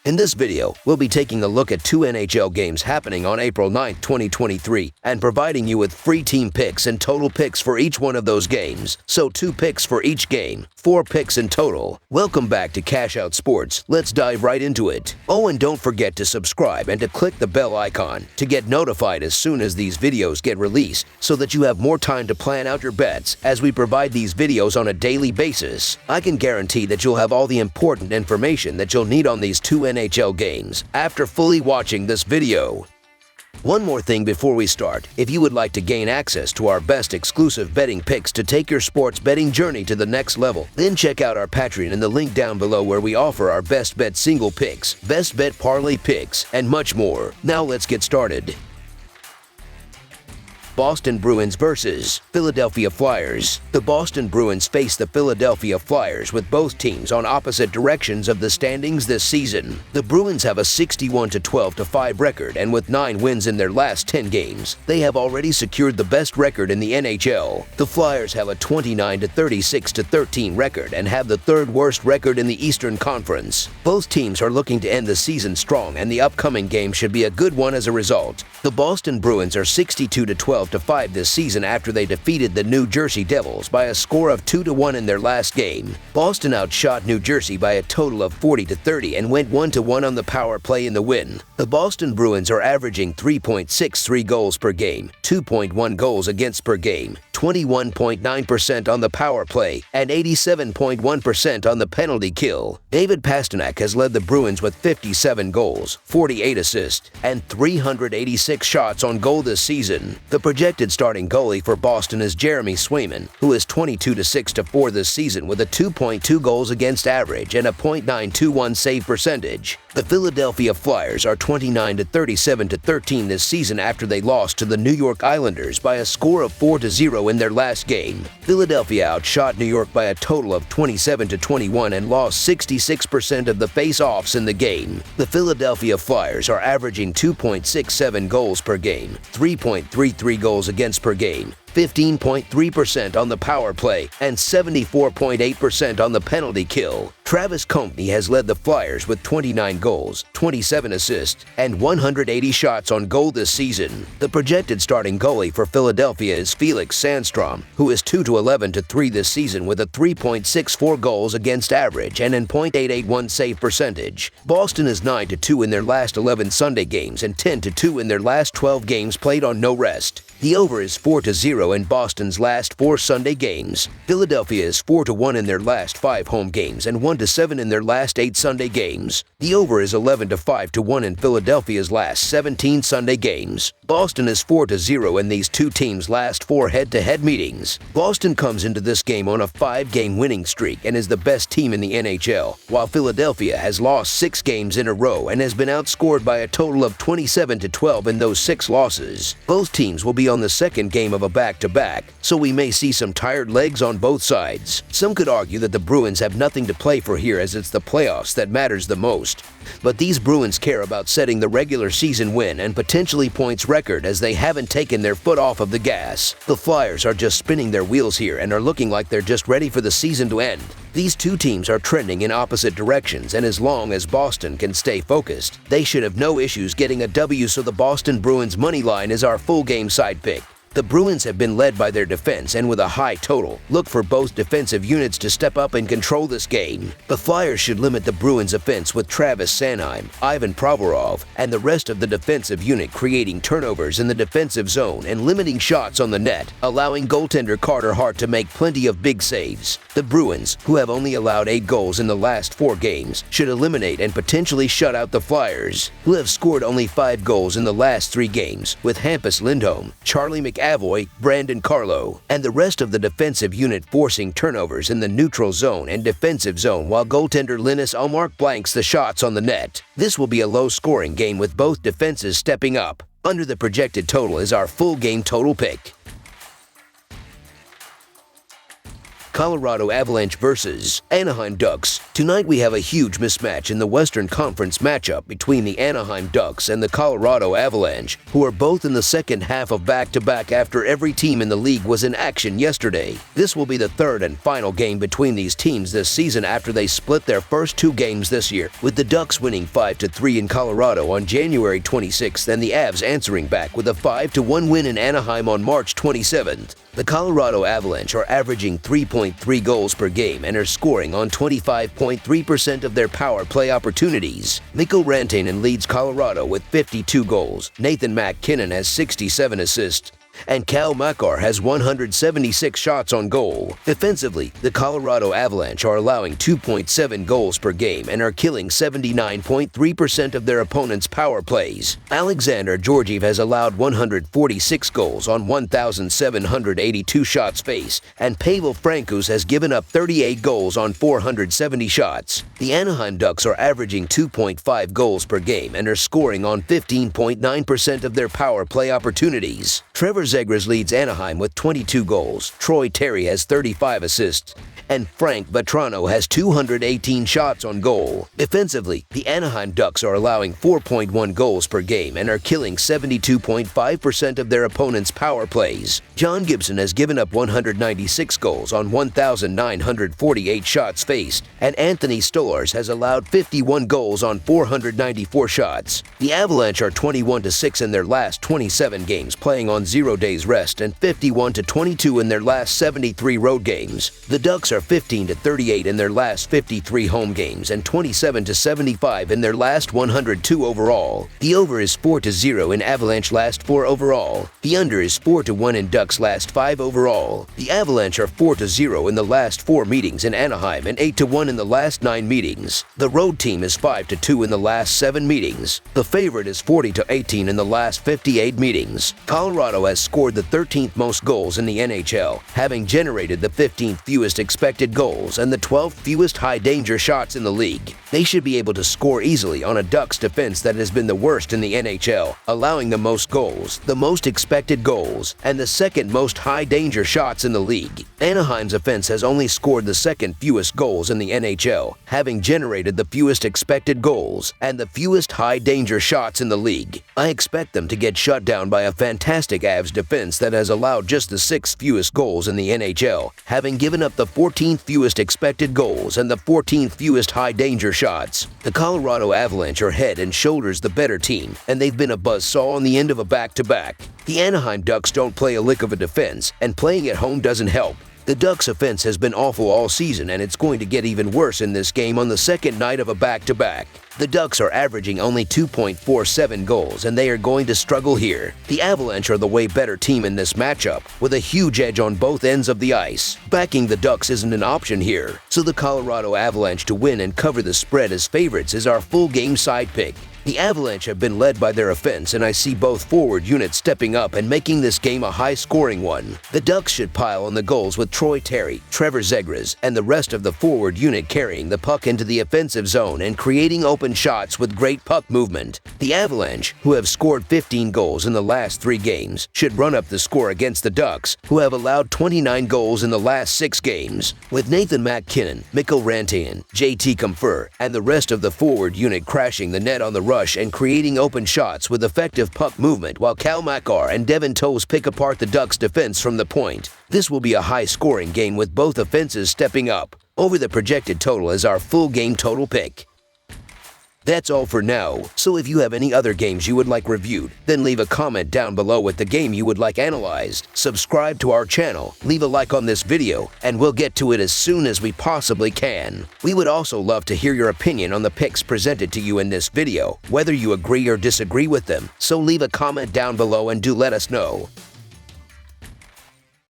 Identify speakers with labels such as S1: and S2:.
S1: In this video, we'll be taking a look at two NHL games happening on April 9, 2023, and providing you with free team picks and total picks for each one of those games. So 2 picks for each game, 4 picks in total. Welcome back to Cash Out Sports. Let's dive right into it. Oh, and don't forget to subscribe and to click the bell icon to get notified as soon as these videos get released, so that you have more time to plan out your bets as we provide these videos on a daily basis. I can guarantee that you'll have all the important information that you'll need on these two NHL games after fully watching this video. One more thing before we start. If you would like to gain access to our best exclusive betting picks to take your sports betting journey to the next level, then check out our Patreon in the link down below, where we offer our best bet single picks, best bet parlay picks, and much more. Now let's get started. Boston Bruins versus Philadelphia Flyers. The Boston Bruins face the Philadelphia Flyers, with both teams on opposite directions of the standings this season. The Bruins have a 61-12-5 record, and with 9 wins in their last 10 games, they have already secured the best record in the NHL. The Flyers have a 29-36-13 record and have the 3rd worst record in the Eastern Conference. Both teams are looking to end the season strong, and the upcoming game should be a good one as a result. The Boston Bruins are 62-12-5 this season after they defeated the New Jersey Devils by a score of 2-1 in their last game. Boston outshot New Jersey by a total of 40-30 and went 1-1 on the power play in the win. The Boston Bruins are averaging 3.63 goals per game, 2.1 goals against per game, 21.9% on the power play, and 87.1% on the penalty kill. David Pastrnak has led the Bruins with 57 goals, 48 assists, and 386 shots on goal this season. The projected starting goalie for Boston is Jeremy Swayman, who is 22-6-4 this season with a 2.2 goals against average and a .921 save percentage. The Philadelphia Flyers are 29-37-13 this season after they lost to the New York Islanders by a score of 4-0 in their last game. Philadelphia outshot New York by a total of 27-21 and lost 66% of the face-offs in the game. The Philadelphia Flyers are averaging 2.67 goals per game, 3.33 goals against per game, 15.3% on the power play, and 74.8% on the penalty kill. Travis Konecny has led the Flyers with 29 goals, 27 assists, and 180 shots on goal this season. The projected starting goalie for Philadelphia is Felix Sandstrom, who is 2-11-3 this season with a 3.64 goals against average and an .881 save percentage. Boston is 9-2 in their last 11 Sunday games and 10-2 in their last 12 games played on no rest. The over is 4-0 in Boston's last 4 Sunday games. Philadelphia is 4-1 in their last 5 home games and 1-7 in their last 8 Sunday games. The over is 11-5-1 in Philadelphia's last 17 Sunday games. Boston is 4-0 in these two teams' last 4 head-to-head meetings. Boston comes into this game on a 5-game winning streak and is the best team in the NHL, while Philadelphia has lost 6 games in a row and has been outscored by a total of 27-12 in those 6 losses. Both teams will be on the second game of a back-to-back, so we may see some tired legs on both sides. Some could argue that the Bruins have nothing to play for here, as it's the playoffs that matters the most. But these Bruins care about setting the regular season win and potentially points record, as they haven't taken their foot off of the gas. The Flyers are just spinning their wheels here and are looking like they're just ready for the season to end. These two teams are trending in opposite directions, and as long as Boston can stay focused, they should have no issues getting a W, so the Boston Bruins money line is our full game side pick. The Bruins have been led by their defense, and with a high total, look for both defensive units to step up and control this game. The Flyers should limit the Bruins' offense with Travis Sanheim, Ivan Provorov, and the rest of the defensive unit creating turnovers in the defensive zone and limiting shots on the net, allowing goaltender Carter Hart to make plenty of big saves. The Bruins, who have only allowed 8 goals in the last 4 games, should eliminate and potentially shut out the Flyers, who have scored only 5 goals in the last 3 games, with Hampus Lindholm, Charlie McAvoy, Brandon Carlo, and the rest of the defensive unit forcing turnovers in the neutral zone and defensive zone, while goaltender Linus Ullmark blanks the shots on the net. This will be a low-scoring game with both defenses stepping up. Under the projected total is our full game total pick. Colorado Avalanche versus Anaheim Ducks. Tonight we have a huge mismatch in the Western Conference matchup between the Anaheim Ducks and the Colorado Avalanche, who are both in the second half of back-to-back after every team in the league was in action yesterday. This will be the third and final game between these teams this season after they split their first two games this year, with the Ducks winning 5-3 in Colorado on January 26th and the Avs answering back with a 5-1 win in Anaheim on March 27th. The Colorado Avalanche are averaging 3.3 goals per game and are scoring on 25.3% of their power play opportunities. Mikko Rantanen leads Colorado with 52 goals, Nathan MacKinnon has 67 assists, and Cal Makar has 176 shots on goal. Defensively, the Colorado Avalanche are allowing 2.7 goals per game and are killing 79.3% of their opponent's power plays. Alexander Georgiev has allowed 146 goals on 1,782 shots faced, and Pavel Francouz has given up 38 goals on 470 shots. The Anaheim Ducks are averaging 2.5 goals per game and are scoring on 15.9% of their power play opportunities. Trevor Zegras leads Anaheim with 22 goals, Troy Terry has 35 assists, and Frank Vatrano has 218 shots on goal. Defensively, the Anaheim Ducks are allowing 4.1 goals per game and are killing 72.5% of their opponent's power plays. John Gibson has given up 196 goals on 1,948 shots faced, and Anthony Stolarz has allowed 51 goals on 494 shots. The Avalanche are 21-6 in their last 27 games, playing on 0 days rest, and 51-22 in their last 73 road games. The Ducks are 15-38 in their last 53 home games and 27-75 in their last 102 overall. The over is 4-0 in Avalanche last 4 overall. The under is 4-1 in Ducks last 5 overall. The Avalanche are 4-0 in the last 4 meetings in Anaheim and 8-1 in the last 9 meetings. The road team is 5-2 in the last 7 meetings. The favorite is 40-18 in the last 58 meetings. Colorado has scored the 13th most goals in the NHL, having generated the 15th fewest expected goals and the 12th fewest high-danger shots in the league. They should be able to score easily on a Ducks defense that has been the worst in the NHL, allowing the most goals, the most expected goals, and the second most high-danger shots in the league. Anaheim's offense has only scored the second fewest goals in the NHL, having generated the fewest expected goals and the fewest high-danger shots in the league. I expect them to get shut down by a fantastic Avs defense that has allowed just the 6th fewest goals in the NHL, having given up the 14th fewest expected goals and the 14th fewest high-danger shots. The Colorado Avalanche are head and shoulders the better team, and they've been a buzzsaw on the end of a back-to-back. The Anaheim Ducks don't play a lick of a defense, and playing at home doesn't help. The Ducks' offense has been awful all season, and it's going to get even worse in this game on the second night of a back-to-back. The Ducks are averaging only 2.47 goals, and they are going to struggle here. The Avalanche are the way better team in this matchup, with a huge edge on both ends of the ice. Backing the Ducks isn't an option here, so the Colorado Avalanche to win and cover the spread as favorites is our full game side pick. The Avalanche have been led by their offense, and I see both forward units stepping up and making this game a high-scoring one. The Ducks should pile on the goals with Troy Terry, Trevor Zegras, and the rest of the forward unit carrying the puck into the offensive zone and creating open shots with great puck movement. The Avalanche, who have scored 15 goals in the last 3 games, should run up the score against the Ducks, who have allowed 29 goals in the last 6 games. With Nathan MacKinnon, Mikko Rantanen, JT Compher, and the rest of the forward unit crashing the net on the rush and creating open shots with effective puck movement, while Cal Makar and Devin Toews pick apart the Ducks' defense from the point. This will be a high-scoring game with both offenses stepping up. Over the projected total is our full game total pick. That's all for now, so if you have any other games you would like reviewed, then leave a comment down below with the game you would like analyzed. Subscribe to our channel, leave a like on this video, and we'll get to it as soon as we possibly can. We would also love to hear your opinion on the picks presented to you in this video, whether you agree or disagree with them, so leave a comment down below and do let us know.